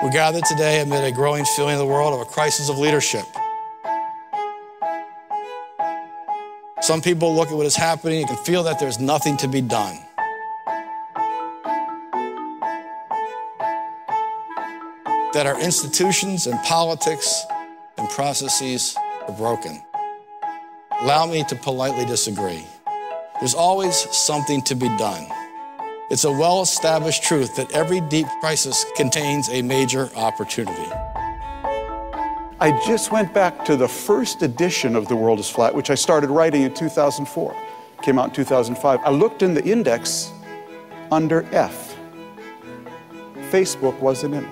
We gather today amid a growing feeling in the world of a crisis of leadership. Some people look at what is happening and can feel that there's nothing to be done. That our institutions and politics and processes are broken. Allow me to politely disagree. There's always something to be done. It's a well-established truth that every deep crisis contains a major opportunity. I just went back to the first edition of The World is Flat, which I started writing in 2004. Came out in 2005. I looked in the index under F. Facebook wasn't in it.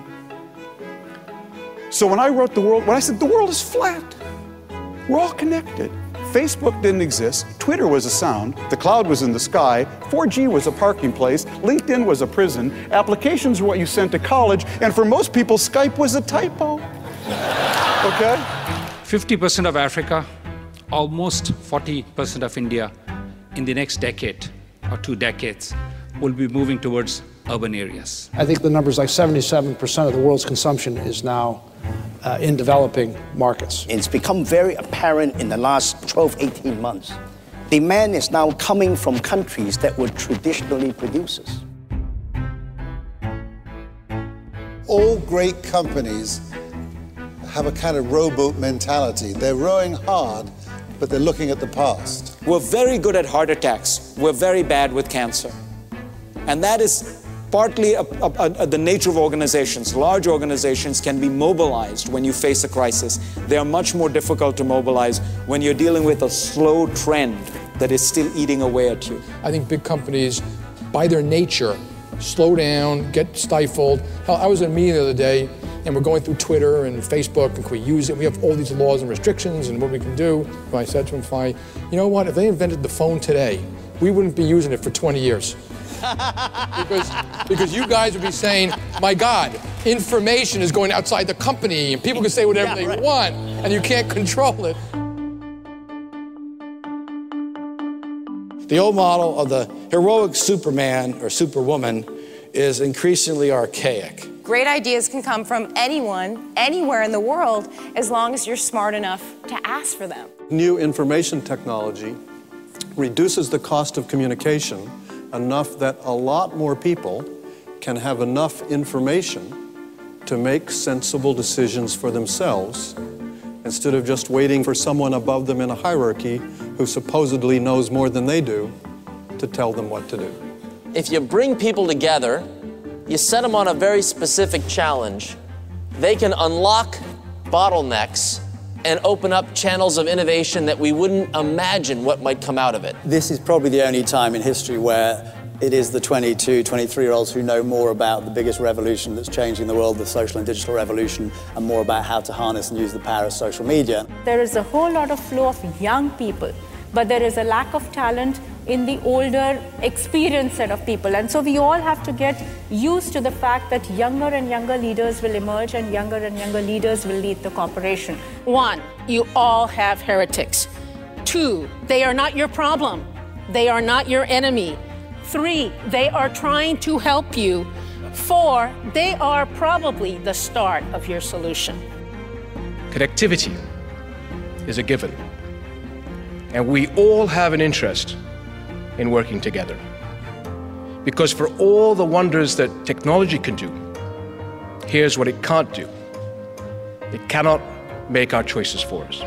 So when I wrote when I said the world is flat, we're all connected. Facebook didn't exist, Twitter was a sound, the cloud was in the sky, 4G was a parking place, LinkedIn was a prison, applications were what you sent to college, and for most people, Skype was a typo. Okay? 50% of Africa, almost 40% of India, in the next decade or 2 decades, will be moving towards urban areas. I think the number's like 77% of the world's consumption is now in developing markets. It's become very apparent in the last 12, 18 months. Demand is now coming from countries that were traditionally producers. All great companies have a kind of rowboat mentality. They're rowing hard, but they're looking at the past. We're very good at heart attacks. We're very bad with cancer. And that is partly the nature of organizations. Large organizations can be mobilized when you face a crisis. They are much more difficult to mobilize when you're dealing with a slow trend that is still eating away at you. I think big companies, by their nature, slow down, get stifled. Hell, I was in a meeting the other day, and we're going through Twitter and Facebook, and can we use it? We have all these laws and restrictions and what we can do. And I said to him, fine, you know what? If they invented the phone today, we wouldn't be using it for 20 years. because you guys would be saying, my God, information is going outside the company and people can say whatever they want and you can't control it. The old model of the heroic Superman or Superwoman is increasingly archaic. Great ideas can come from anyone, anywhere in the world, as long as you're smart enough to ask for them. New information technology reduces the cost of communication enough that a lot more people can have enough information to make sensible decisions for themselves instead of just waiting for someone above them in a hierarchy who supposedly knows more than they do to tell them what to do. If you bring people together, you set them on a very specific challenge, they can unlock bottlenecks and open up channels of innovation that we wouldn't imagine what might come out of it. This is probably the only time in history where it is the 22, 23-year-olds who know more about the biggest revolution that's changing the world, the social and digital revolution, and more about how to harness and use the power of social media. There is a whole lot of flow of young people, but there is a lack of talent in the older, experienced set of people. And so we all have to get used to the fact that younger and younger leaders will emerge and younger leaders will lead the corporation. 1, you all have heretics. 2, they are not your problem. They are not your enemy. 3, they are trying to help you. 4, they are probably the start of your solution. Connectivity is a given. And we all have an interest in working together. Because for all the wonders that technology can do, here's what it can't do. It cannot make our choices for us.